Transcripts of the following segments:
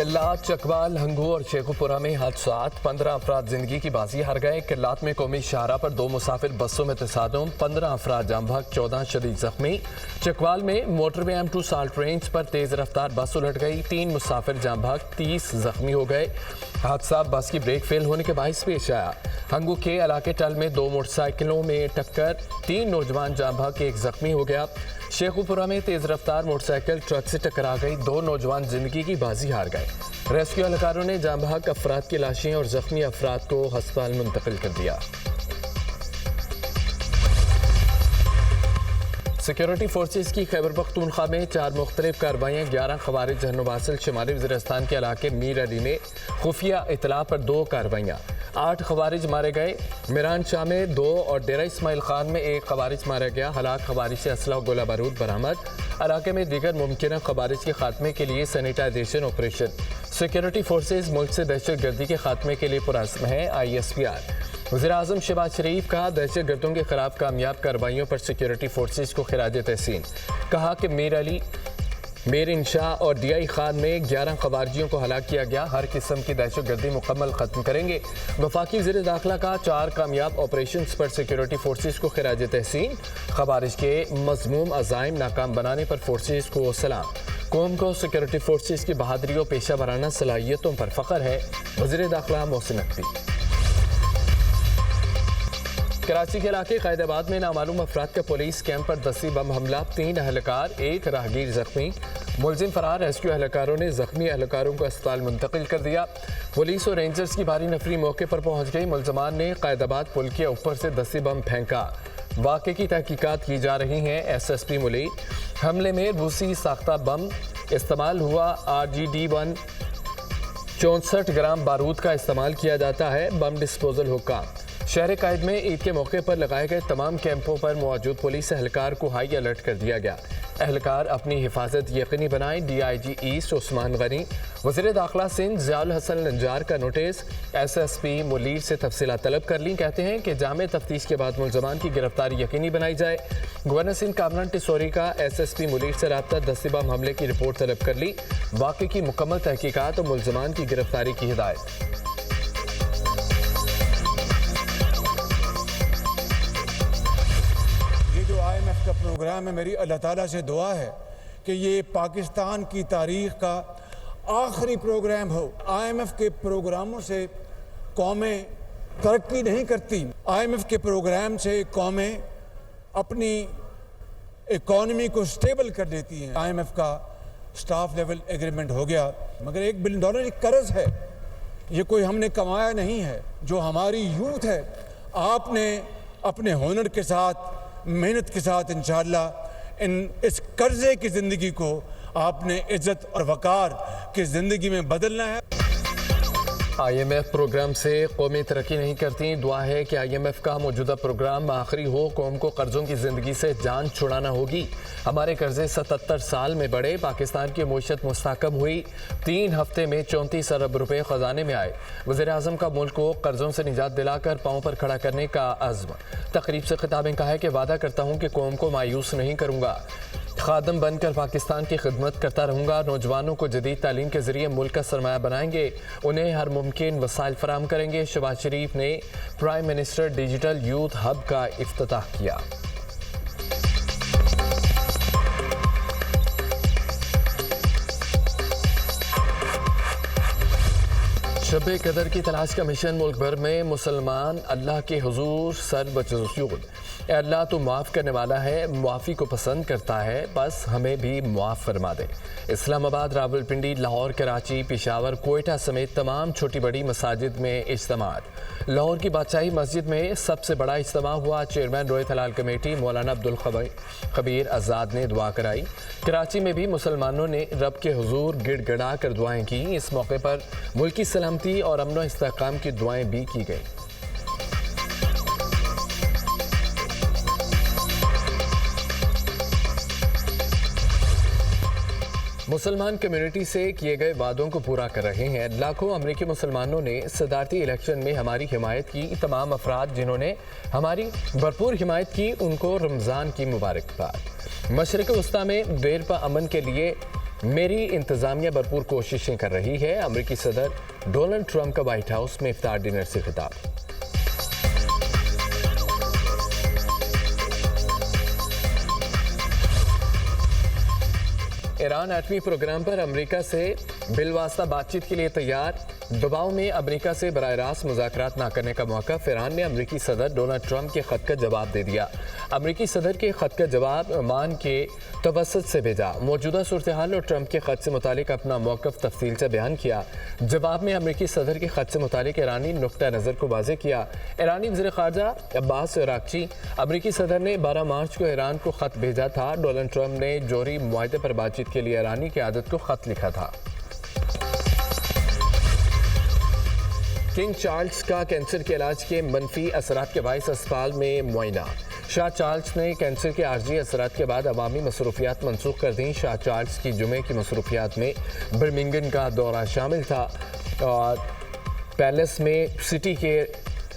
किल्लात, चकवाल, हंगू और शेखुपुरा में हादसात, 15 अफराद जिंदगी की बाजी हार गए। किल्लात में कौमी शाहरा पर 2 मुसाफिर बसों में तसादुम, 15 अफराद जाम बहक, 14 शदीद जख्मी। चकवाल में मोटरवे M2 साल्ट रेंज पर तेज रफ्तार बस उलट गई, 3 मुसाफिर जाम बहक, 30 जख्मी हो गए। हादसा बस की ब्रेक फेल होने के बायस पेश आया। हंगू के इलाके टल में 2 मोटरसाइकिलों में टक्कर, 3 नौजवान जाम बहक, 1 जख्मी हो गया। शेखुपुरा में तेज रफ्तार मोटरसाइकिल ट्रक से टकरा गई, 2 नौजवान जिंदगी की बाजी हार गए। रेस्क्यू एहलकारों ने जाम बहक अफराद की लाशें और जख्मी अफराद को अस्पताल मुंतकिल कर दिया। सिक्योरिटी फोर्सेस की खैबर पख्तूनख्वा में 4 मुख्तलिफ कार्रवाइयाँ, 11 खवारिज जहनुबासिल शिमाली वज़ीरिस्तान के इलाके मीर अली में खुफिया इतला पर 2 कार्रवाइयाँ, 8 खवारिज मारे गए। मिरान शाह में 2 और डेरा इस्माइल खान में 1 खवारिज मारा गया। हलाक खवारिज से असला गोला बारूद बरामद। इलाके में दीगर मुमकिन खवारिज के खात्मे के लिए सैनिटाइजेशन ऑपरेशन। सिक्योरिटी फोर्सेज मुल्क से दहशत गर्दी के खात्मे के लिए पुरअज़्म है। ISPR वज़ीर-ए-आज़म शहबाज शरीफ का दहशत गर्दों के खिलाफ कामयाब कार्रवाइयों पर सिक्योरिटी फोर्सेज को खिराज तहसीन। कहा कि मीर अली, मेर इंशा और DI खान में 11 खवारिजियों को हलाक किया गया। हर किस्म की दहशत गर्दी मुकम्मल ख़त्म करेंगे। वफाकी वज़ीर दाखिला का 4 कामयाब ऑपरेशन पर सिक्योरिटी फोर्सेज को खिराज तहसीन। खवारिज के मज़मूम अज़ाइम नाकाम बनाने पर फोर्सेज को सलाम। कौम को सिक्योरिटी फोर्सेज की बहादरी और पेशा वराना सलाहियतों पर फ़ख्र है। वज़ीर दाखिला मोहसिन नकवी। कराची के इलाके क़ायदाबाद में नामालूम अफराद का पुलिस कैंप पर दस्ती बम हमला, 3 अहलकार, 1 राहगीर जख्मी। मुलजिम फरार। रेस्क्यू अहलकारों ने जख्मी अहलकारों को अस्पताल मुंतकिल कर दिया। पुलिस और रेंजर्स की भारी नफरी मौके पर पहुंच गई। मुलजमान ने क़ायदाबाद पुल के ऊपर से दस्ती बम फेंका। वाक़े की तहकीकात की जा रही हैं। SSP मुलीर। हमले में रूसी साख्ता बम इस्तेमाल हुआ। RGD-1 64 ग्राम बारूद का इस्तेमाल किया जाता है। बम डिस्पोजल हुक्काम। शहर कायद में ईद के मौके पर लगाए गए तमाम कैंपों पर मौजूद पुलिस एहलकार को हाई अलर्ट कर दिया गया। एहलकार अपनी हिफाजत यकीनी बनाएं। DIG east Usman Ghani. वज़ीर दाखिला सिंध ज़ियाउल हसन लंजार का नोटिस। SSP मुलीर से तफसीलात तलब कर ली। कहते हैं कि जामे तफ्तीश के बाद मुलजमान की गिरफ्तारी यकीनी बनाई जाए। गवर्नर सिंध कामरान टिसोरी का SSP मुलीर से राब्ता, दस्ती बम हमले की रिपोर्ट तलब कर ली। वाक़े की मुकम्मल तहकीकात और मुलजमान की गिरफ्तारी की हिदायत। IMF का प्रोग्राम है, मेरी अल्लाह ताला से दुआ है कि ये पाकिस्तान की तारीख का आखिरी प्रोग्राम हो। IMF के प्रोग्रामों से कौमें तरक्की नहीं करती। IMF के प्रोग्राम से कौमें अपनी इकॉनमी को स्टेबल कर लेती हैं। IMF का स्टाफ लेवल एग्रीमेंट हो गया, मगर $1 बिलियन कर्ज है। ये कोई हमने कमाया नहीं है, जो हमारी यूथ है। आपने अपने हुनर के साथ, मेहनत के साथ इंशाअल्लाह इस कर्जे की ज़िंदगी को आपने इज्जत और वकार की ज़िंदगी में बदलना है। IMF प्रोग्राम से कौमें तरक्की नहीं करती। दुआ है कि IMF का मौजूदा प्रोग्राम आखिरी हो। कौम को कर्ज़ों की ज़िंदगी से जान छुड़ाना होगी। हमारे कर्जे 77 साल में बढ़े। पाकिस्तान की मईशत मुस्तहकम हुई। 3 हफ्ते में 34 अरब रुपए ख़जाने में आए। वज़ीर-ए-आज़म का मुल्क को कर्ज़ों से निजात दिलाकर पाँव पर खड़ा करने का अज़्म। तकरीब से खिताब में कहा है कि वादा करता हूँ कि कौम को मायूस नहीं करूँगा। खादम बनकर पाकिस्तान की खिदमत करता रहूँगा। नौजवानों को जदीद तालीम के ज़रिए मुल्क का सरमाया बनाएंगे। उन्हें हर मुमकिन वसाइल फराहम करेंगे। शहबाज शरीफ ने prime minister digital youth hub का इफ्तिताह किया। शब कदर की तलाश का मिशन। मुल्क भर में मुसलमान अल्लाह के हुजूर सर बजसूद। अल्लाह तो माफ़ करने वाला है, मुआफ़ी को पसंद करता है, बस हमें भी मुआफ़ फरमा दे। इस्लामाबाद, रावलपिंडी, लाहौर, कराची, पेशावर, कोयटा समेत तमाम छोटी बड़ी मसाजिद में इज्तिमात। लाहौर की बादशाही मस्जिद में सबसे बड़ा इज्तिमा हुआ। चेयरमैन रोयत हलाल कमेटी मौलाना अब्दुल खबीर आज़ाद ने दुआ कराई। कराची में भी मुसलमानों ने रब के हुजूर गिड़गिड़ा कर दुआएँ की। इस मौके पर मुल्की सलामती और अमन व इस्तेहकाम की दुआएँ भी की गई। मुसलमान कम्युनिटी से किए गए वादों को पूरा कर रहे हैं। लाखों अमरीकी मुसलमानों ने सदारती इलेक्शन में हमारी हिमायत की। तमाम अफराद जिन्होंने हमारी भरपूर हिमायत की, उनको रमज़ान की मुबारकबाद। मशरिक़ वस्ता में देर पा अमन के लिए میری انتظامیہ بھرپور کوششیں کر رہی ہے، امریکی صدر ڈونلڈ ٹرمپ کا وائٹ ہاؤس میں افطار ڈنر سے خطاب۔ ایران ایٹمی پروگرام پر امریکہ سے بالواسطہ بات چیت کے لیے تیار، دباؤ میں امریکہ سے براہ راست مذاکرات نہ کرنے کا موقف۔ ایران نے امریکی صدر ڈونلڈ ٹرمپ کے خط کا جواب دے دیا۔ امریکی صدر کے خط کا جواب عمان کے توسط سے بھیجا، موجودہ صورتحال اور ٹرمپ کے خط سے متعلق اپنا موقف تفصیل سے بیان کیا۔ جواب میں امریکی صدر کے خط سے متعلق ایرانی نقطہ نظر کو واضح کیا۔ ایرانی وزیر خارجہ عباس عراقچی، امریکی صدر نے 12 مارچ کو ایران کو خط بھیجا تھا۔ ڈونلڈ ٹرمپ نے جوہری معاہدے پر بات چیت کے لیے ایرانی قیادت کو خط لکھا تھا۔ کنگ چارلز کا کینسر کے علاج کے منفی اثرات کے باعث اسپتال میں معائنہ۔ شاہ چارلز نے کینسر کے عارضی اثرات کے بعد عوامی مصروفیات منسوخ کر دیں۔ شاہ چارلز کی جمعے کی مصروفیات میں برمنگھم کا دورہ شامل تھا اور پیلس میں سٹی کے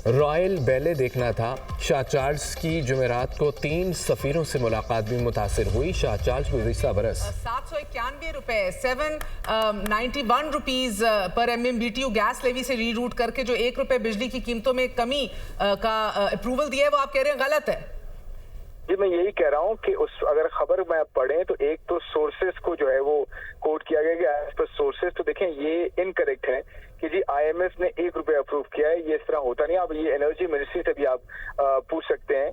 رائل بیلے دیکھنا تھا۔ شاہ چارلز کی جمعرات کو 3 سفیروں سے ملاقات بھی متاثر ہوئی۔ شاہ چارلز گزشتہ برس 791 روپے 791 روپیز پر MMBTU گیس لیوی سے ری روٹ کر کے جو 1 روپے بجلی کی قیمتوں میں کمی کا اپروول دیا ہے وہ آپ کہہ رہے ہیں غلط ہے؟ جی میں یہی کہہ رہا ہوں کہ اگر خبر میں پڑھیں تو ایک تو سورسز کو جو ہے وہ کوٹ کیا گیا کہ ایز پر سورسز، تو دیکھیں یہ انکریکٹ ہے کہ جی IMF نے 1 روپے اپروو کیا ہے، یہ اس طرح ہوتا نہیں۔ آپ یہ انرجی منسٹری سے بھی آپ پوچھ سکتے ہیں۔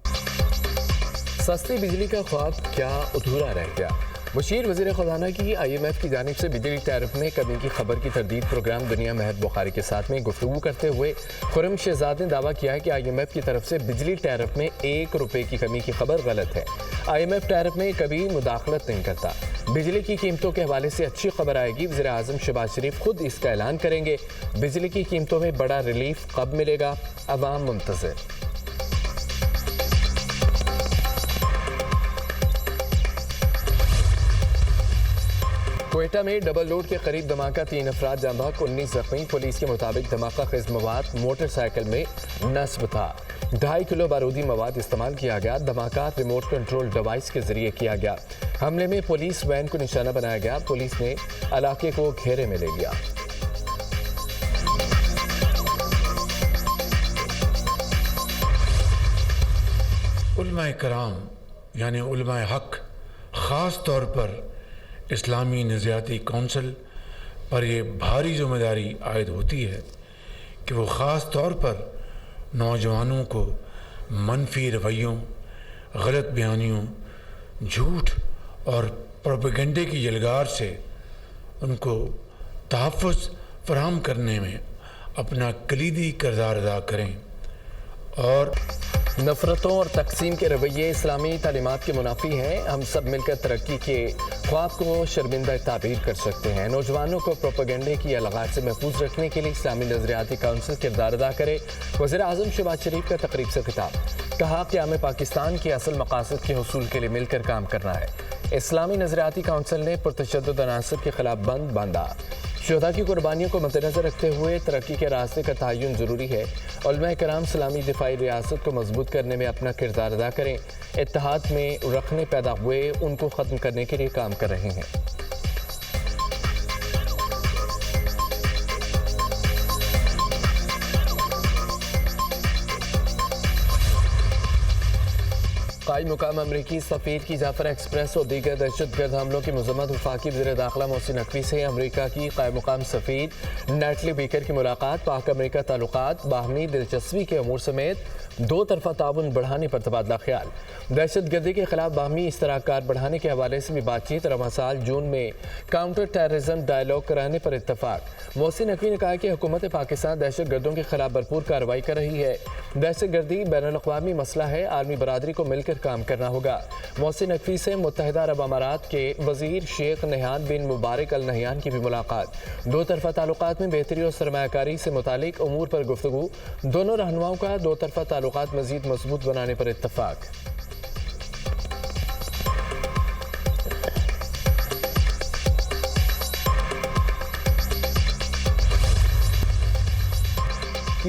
سستی بجلی کا خواب کیا ادھورا رہ گیا؟ مشیر وزیر خزانہ کی IMF کی جانب سے بجلی ٹیرف میں کمی کی خبر کی تردید پروگرام دنیا مہر بخاری کے ساتھ میں گفتگو کرتے ہوئے خرم شہزاد نے دعویٰ کیا ہے کہ IMF کی طرف سے بجلی ٹیرف میں 1 روپے کی کمی کی خبر غلط ہے۔ IMF ٹیرف میں کبھی مداخلت نہیں کرتا۔ بجلی کی قیمتوں کے حوالے سے اچھی خبر آئے گی، وزیر اعظم شہباز شریف خود اس کا اعلان کریں گے۔ بجلی کی قیمتوں میں بڑا ریلیف کب ملے گا؟ عوام منتظر۔ کوئٹہ میں ڈبل لوڈ کے قریب دھماکہ، 3 افراد جاں بحق، 19 زخمی۔ پولیس کے مطابق دھماکہ خیز مواد موٹر سائیکل میں نصب تھا۔ 2.5 کلو بارودی مواد استعمال کیا گیا۔ دھماکہ ریموٹ کنٹرول ڈیوائس کے ذریعے کیا گیا۔ حملے میں پولیس وین کو نشانہ بنایا گیا۔ پولیس نے علاقے کو گھیرے میں لے لیا۔ علماء کرام یعنی علماء حق خاص طور پر اسلامی نظریاتی کونسل پر یہ بھاری ذمہ داری عائد ہوتی ہے کہ وہ خاص طور پر نوجوانوں کو منفی رویوں، غلط بیانیوں، جھوٹ اور پروپیگنڈے کی یلغار سے ان کو تحفظ فراہم کرنے میں اپنا کلیدی کردار ادا کریں اور نفرتوں اور تقسیم کے رویے اسلامی تعلیمات کے منافی ہیں۔ ہم سب مل کر ترقی کے خواب کو شرمندہ تعبیر کر سکتے ہیں۔ نوجوانوں کو پروپیگنڈے کی الغار سے محفوظ رکھنے کے لیے اسلامی نظریاتی کونسل کردار ادا کرے۔ وزیر اعظم شہباز شریف کا تقریب سے خطاب، کہا قیام پاکستان کے اصل مقاصد کے حصول کے لیے مل کر کام کرنا ہے۔ اسلامی نظریاتی کونسل نے پرتشدد عناصر کے خلاف بند باندھا۔ شہداء کی قربانیوں کو مد نظر رکھتے ہوئے ترقی کے راستے کا تعین ضروری ہے۔ علماء کرام اسلامی دفاعی ریاست کو مضبوط کرنے میں اپنا کردار ادا کریں۔ اتحاد میں رکھنے پیدا ہوئے ان کو ختم کرنے کے لیے کام کر رہے ہیں۔ قائم مقام امریکی سفیر کی جعفر ایکسپریس اور دیگر دہشت گرد حملوں کی مذمت۔ وفاقی وزیر داخلہ محسن نقوی سے امریکہ کی قائم مقام سفیر نیٹلی بیکر کی ملاقات۔ پاک امریکہ تعلقات، باہمی دلچسپی کے امور سمیت 2 طرفہ تعاون بڑھانے پر تبادلہ خیال۔ دہشت گردی کے خلاف باہمی اشتراک کار بڑھانے کے حوالے سے بھی بات چیت۔ رواں سال جون میں کاؤنٹر ٹیررزم ڈائیلاگ کرانے پر اتفاق۔ محسن نقوی نے کہا کہ حکومت پاکستان دہشت گردوں کے خلاف بھرپور کارروائی کر رہی ہے۔ دہشت گردی بین الاقوامی مسئلہ ہے، عالمی برادری کو مل کر کام کرنا ہوگا۔ محسن نقوی سے متحدہ عرب امارات کے وزیر شیخ نہیان بن مبارک ال نہیان کی بھی ملاقات۔ 2 طرفہ تعلقات میں بہتری اور سرمایہ کاری سے متعلق امور پر گفتگو۔ دونوں رہنماؤں کا 2 طرفہ تعلقات مزید مضبوط بنانے پر اتفاق۔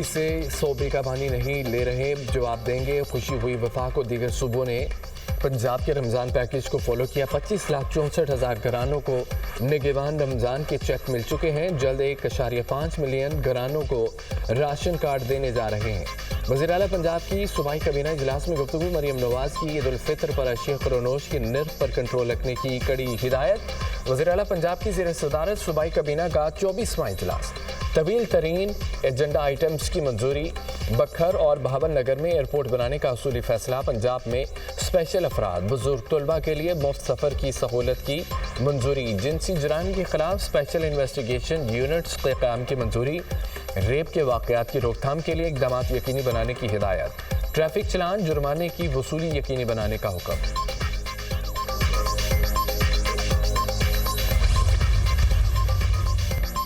سے صوبے کا پانی نہیں لے رہے، جواب دیں گے۔ خوشی ہوئی وفاق اور دیگر صوبوں نے पंजाब के रमज़ान पैकेज को फॉलो किया। 25,64,000 घरानों को निगहबान रमज़ान के चेक मिल चुके हैं। जल्द 1.5 मिलियन घरानों को राशन कार्ड देने जा रहे हैं। वज़ीर आला पंजाब की सूबाई काबीना इजलास में गुफ्तगू। मरियम नवाज की ईद उल फितर पर अशिया खरोनोश की निर्ख पर कंट्रोल रखने की कड़ी हिदायत। वज़ीर आला पंजाब की ज़ेर सदारत सूबाई काबीना का 24वां इजलास। तवील तरीन एजेंडा आइटम्स की मंजूरी। बखर और भावन नगर में एयरपोर्ट बनाने का असूली फैसला। पंजाब में स्पेशल अफराद बुजुर्ग तलबा के लिए मुफ्त सफ़र की सहूलत की मंजूरी। जिनसी जराइम के खिलाफ स्पेशल इन्वेस्टिगेशन यूनिट्स के क़याम की मंजूरी। रेप के वाक़यात की रोकथाम के लिए इक़दाम यकीनी बनाने की हिदायत। ट्रैफिक चलान जुर्माने की वसूली यकीनी बनाने का हुक्म।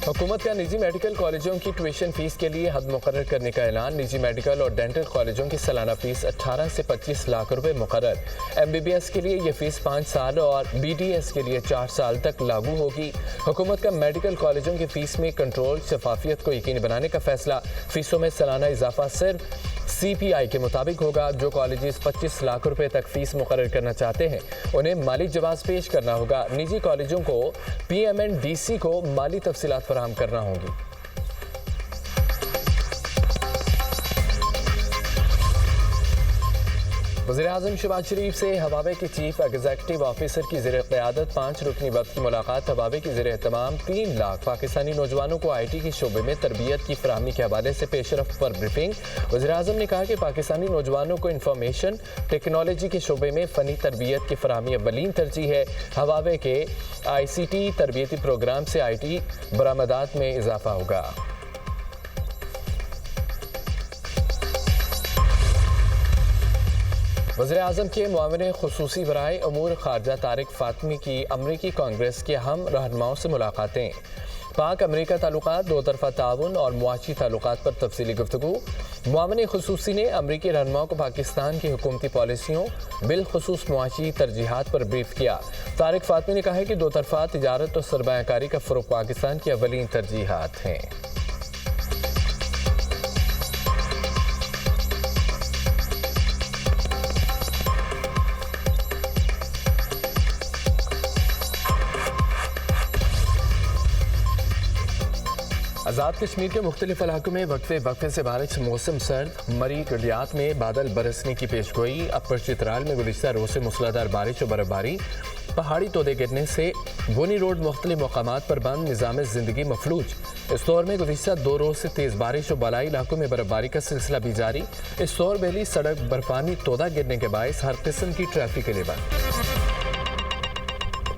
हुकूमत का निजी मेडिकल कॉलेजों की ट्यूशन फीस के लिए हद मुकर्रर करने का ऐलान। निजी मेडिकल और डेंटल कॉलेजों की सालाना फीस 18 से 25 लाख रुपए मुकर्रर। MBBS के लिए ये फीस 5 साल और BDS के लिए 4 साल तक लागू होगी। हुकूमत का मेडिकल कॉलेजों की फीस में कंट्रोल शफाफियत को यकीनी बनाने का फैसला। फीसों में सालाना इजाफा सिर्फ CPI के मुताबिक होगा। जो कॉलेजेस 25 लाख रुपए तक फीस मुकर्रर करना चाहते हैं उन्हें माली जवाब पेश करना होगा। निजी कॉलेजों को PMNDC को माली तफसीलात फराहम करना होगी। वज़ीर-ए-आज़म शहबाज शरीफ से हवावे के चीफ एग्जीक्यूटिव ऑफिसर की ज़ेर क़यादत 5 रुकनी वक्त की मुलाकात। हवावे की ज़ेर एहतमाम 3 लाख पाकिस्तानी नौजवानों को IT के शोबे में तरबियत की फराहमी के हवाले से पेशरफ पर ब्रीफिंग। वज़ीर-ए-आज़म ने कहा कि पाकिस्तानी नौजवानों को इंफॉर्मेशन टेक्नोलॉजी के शोबे में फ़नी तरबियत की फराहमी अव्वलीन तरजीह है। हवावे के ICT तरबियती प्रोग्राम से IT बरामदात में इजाफा होगा। वज़ीर-ए-आज़म के मुआविन ख़ुसूसी बराए अमूर ख़ारजा तारिक फ़ातमी की अमरीकी कांग्रेस के अहम रहनुमाओं से मुलाकातें। पाक अमरीका ताल्लुकात, दो तरफ़ा ताउन और मुआशी ताल्लुकात पर तफसीली गुफ्तगू। मुआविन ख़ुसूसी ने अमरीकी रहनुमाओं को पाकिस्तान की हुकूमती पॉलिसियों बिलखुसूस मुआशी तरजीहात पर ब्रीफ किया। तारिक फ़ातमी ने कहा है कि दो तरफ़ा तिजारत और सरमायाकारी का फ़रोग़ पाकिस्तान की अव्वलीन तरजीहात हैं। आज़ाद कश्मीर के मुख्तलिफ इलाकों में वक्फे से बारिश। मौसम सर्द। मरी गलियात में बादल बरसने की पेशगोई। अपर चित्राल में गुज़िश्ता रोज़ से मूसलाधार बारिश और बर्फबारी। पहाड़ी तोदे गिरने से बोनी रोड मुख्तलिफ मकामात पर बंद। निज़ाम ज़िंदगी मफलूज। इस दौर में गुज़िश्ता 2 रोज़ से तेज़ बारिश और बालाई इलाकों में बर्फबारी का सिलसिला भी जारी। इस दौर बेली सड़क बर्फानी तोदा गिरने के बायस हर किस्म की ट्रैफिक के लिए बंद।